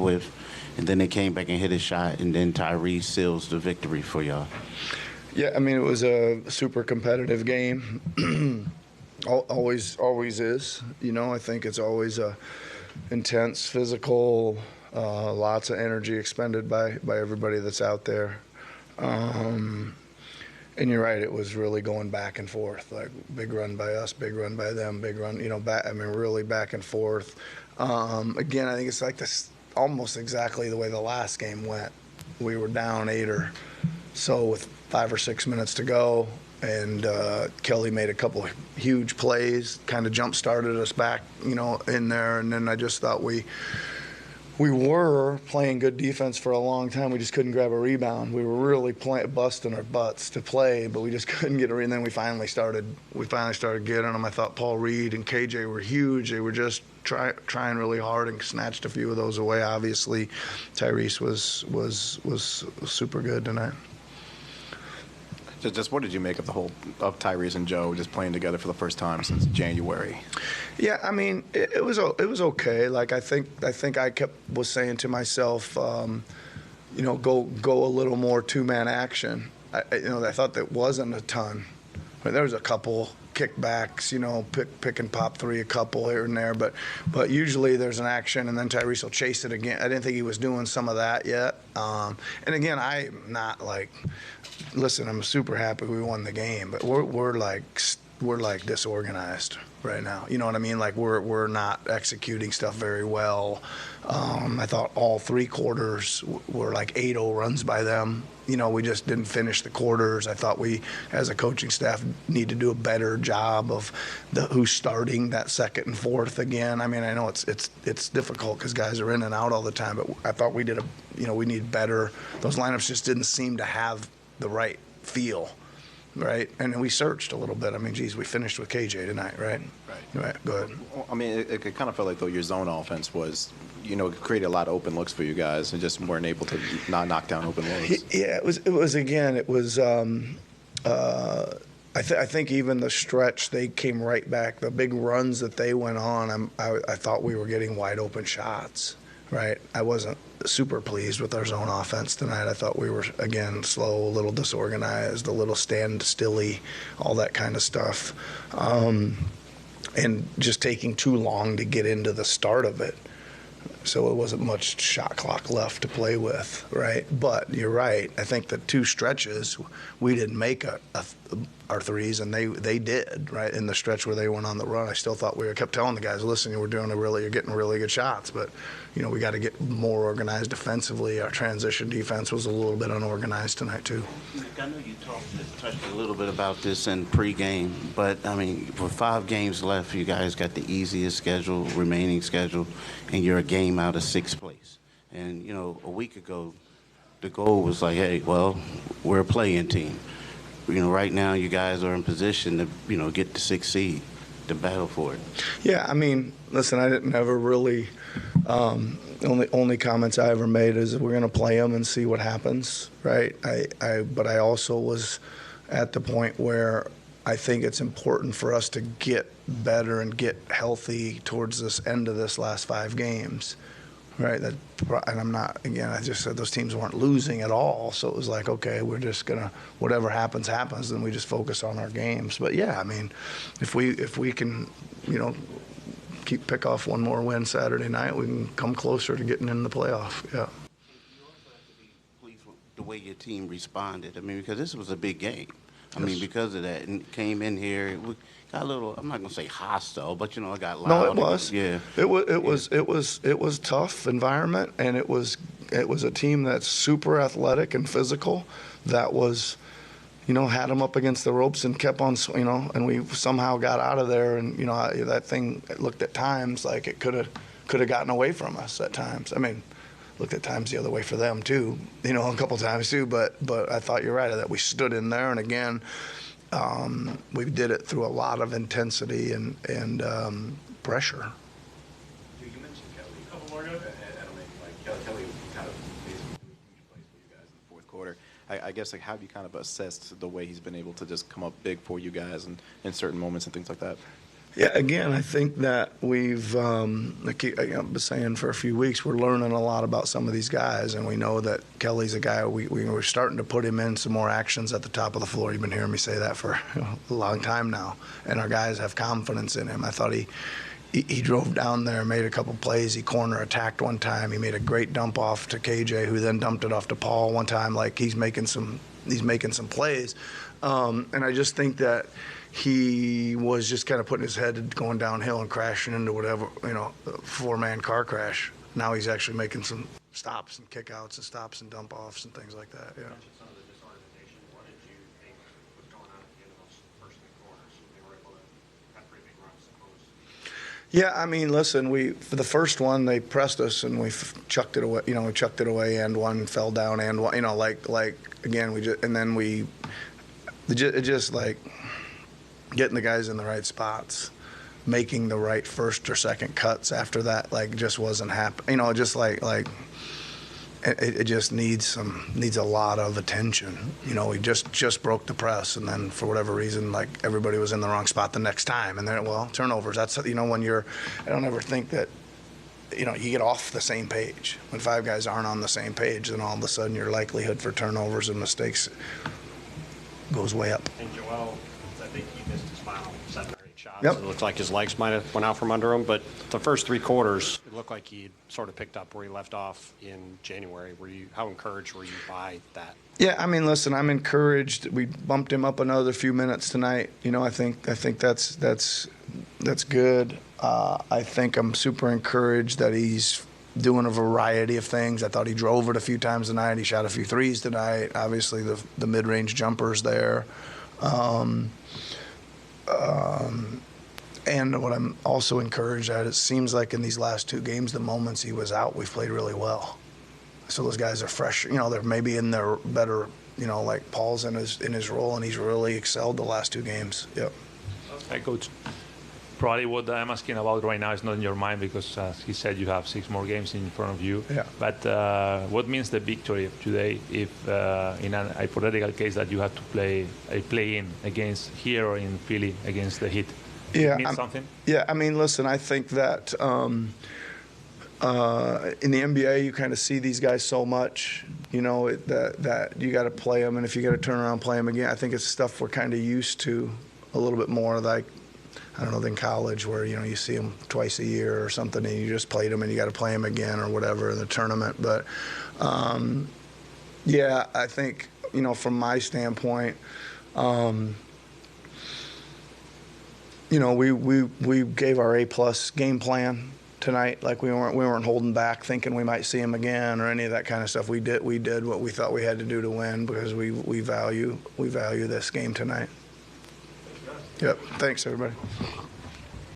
with, and then they came back and hit a shot, and then Tyrese seals the victory for y'all. Yeah, I mean, it was a super competitive game. Always is. You know, I think it's always a intense, physical, lots of energy expended by everybody that's out there. And you're right, it was really going back and forth, like big run by us, big run by them, big run, really back and forth. Again, I think it's like this, almost exactly the way the last game went. We were down 8 or so with 5 or 6 minutes to go, and Kelly made a couple of huge plays, kind of jump-started us back, in there, and then I just thought we were playing good defense for a long time. We just couldn't grab a rebound. We were really busting our butts to play, but we just couldn't get a rebound. And then we finally started getting them. I thought Paul Reed and KJ were huge. They were just trying really hard and snatched a few of those away. Obviously, Tyrese was super good tonight. Just what did you make of of Tyrese and Joe just playing together for the first time since January? Yeah, I mean, it was okay. Like I think I was saying to myself, go a little more two-man action. I thought that wasn't a ton. There was a couple kickbacks, pick and pop three, a couple here and there, but usually there's an action and then Tyrese will chase it again. I didn't think he was doing some of that yet. And again, I'm not like, listen, I'm super happy we won the game, but we're like disorganized right now. You know what I mean? Like we're not executing stuff very well. I thought all 3 quarters were like 8-0 runs by them. We just didn't finish the quarters. I thought we, as a coaching staff, need to do a better job of who's starting that second and fourth again. I mean, I know it's difficult because guys are in and out all the time, but I thought we we need better. Those lineups just didn't seem to have the right feel. Right, and we searched a little bit. I mean, geez, we finished with KJ tonight, right? Right. Go ahead. I mean, it kind of felt like though your zone offense was, it created a lot of open looks for you guys, and just weren't able to not knock down open looks. Yeah, it was again. It was. I think even the stretch, they came right back. The big runs that they went on, I thought we were getting wide open shots. Right, I wasn't super pleased with our zone offense tonight. I thought we were, again, slow, a little disorganized, a little stand-stilly, all that kind of stuff, and just taking too long to get into the start of it. So it wasn't much shot clock left to play with, right? But you're right. I think the 2 stretches, we didn't make our threes, and they did, right? In the stretch where they went on the run, I still thought I kept telling the guys, listen, you're getting really good shots, but we got to get more organized defensively. Our transition defense was a little bit unorganized tonight too. I know you touched a little bit about this in pregame, but I mean, with 5 games left, you guys got the easiest remaining schedule, and you're a game out of 6th place. And a week ago, the goal was like, hey, well, we're a play-in team. Right now you guys are in position to, get the 6th seed, to battle for it. Yeah, I mean, listen, I didn't ever really. Only comments I ever made is we're going to play them and see what happens, right? But I also was at the point where I think it's important for us to get better and get healthy towards this end of this last 5 games. Right, and I'm not. Again, I just said those teams weren't losing at all, so it was like, okay, we're just gonna, whatever happens, then we just focus on our games. But yeah, I mean, if we can, pick off one more win Saturday night, we can come closer to getting in the playoff. Yeah. You also have to be pleased with the way your team responded. I mean, because this was a big game. I mean, because of that, and came in here. We got a little. I'm not gonna say hostile, but it got loud. No, it was. Yeah. It was tough environment, and it was a team that's super athletic and physical. That was, had them up against the ropes and kept on, and we somehow got out of there. And that thing looked at times like it could have gotten away from us at times. I mean, looked at times the other way for them too, a couple times too. But I thought you're right that we stood in there, and again, we did it through a lot of intensity and pressure. You mentioned Kelly a couple more ago, and I don't think Kelly kind of made some huge plays for you guys in the 4th quarter. I guess how have you kind of assessed the way he's been able to just come up big for you guys in certain moments and things like that? Yeah, again, I think that we've, I've been saying for a few weeks, we're learning a lot about some of these guys, and we know that Kelly's a guy, we're starting to put him in some more actions at the top of the floor. You've been hearing me say that for a long time now, and our guys have confidence in him. I thought he drove down there, made a couple plays. He corner attacked one time. He made a great dump off to KJ, who then dumped it off to Paul one time. Like, he's making some plays, and I just think that he was just kind of putting his head going downhill and crashing into whatever, four-man car crash. Now he's actually making some stops and kickouts and stops and dump offs and things like that. Yeah. Some of the disorganization. What did you think was going on at the end of those first three quarters? They were able to have pretty big runs to close. Yeah, I mean, listen, for the first one, they pressed us and we chucked it away. We chucked it away, and one fell down, and one, again, it just like getting the guys in the right spots, making the right first or second cuts after that, just wasn't happening. Just it just needs a lot of attention. We just broke the press, and then for whatever reason, everybody was in the wrong spot the next time, and then turnovers. That's when I don't ever think that you get off the same page. When five guys aren't on the same page, then all of a sudden your likelihood for turnovers and mistakes goes way up. And Joel, I think he missed his final 7 or 8 shots. Yep. It looked like his legs might have went out from under him, but the first 3 quarters, it looked like he sort of picked up where he left off in January. How encouraged were you by that? Yeah, I mean, listen, I'm encouraged. We bumped him up another few minutes tonight. I think that's good. I think I'm super encouraged that he's doing a variety of things. I thought he drove it a few times tonight. He shot a few threes tonight. Obviously, the mid-range jumpers there. And what I'm also encouraged at, it seems like in these last 2 games, the moments he was out, we've played really well. So those guys are fresh. They're maybe in their better, like Paul's in his role, and he's really excelled the last 2 games. Yep. Hey, Coach. Probably what I'm asking about right now is not in your mind because, as he said, you have 6 more games in front of you. Yeah. But what means the victory of today if, in an hypothetical case, that you have to play a play-in against here or in Philly against the Heat? Yeah. It means something? Yeah, I mean, listen, I think that in the NBA, you kind of see these guys so much, that you got to play them, and if you got to turn around and play them again, I think it's stuff we're kind of used to a little bit more, like, I don't know, than college where, you see them twice a year or something and you just played them and you got to play them again or whatever in the tournament. But, yeah, I think, from my standpoint, we gave our A-plus game plan tonight. Like we weren't holding back thinking we might see him again or any of that kind of stuff. We did what we thought we had to do to win because we value this game tonight. Yep. Thanks, everybody.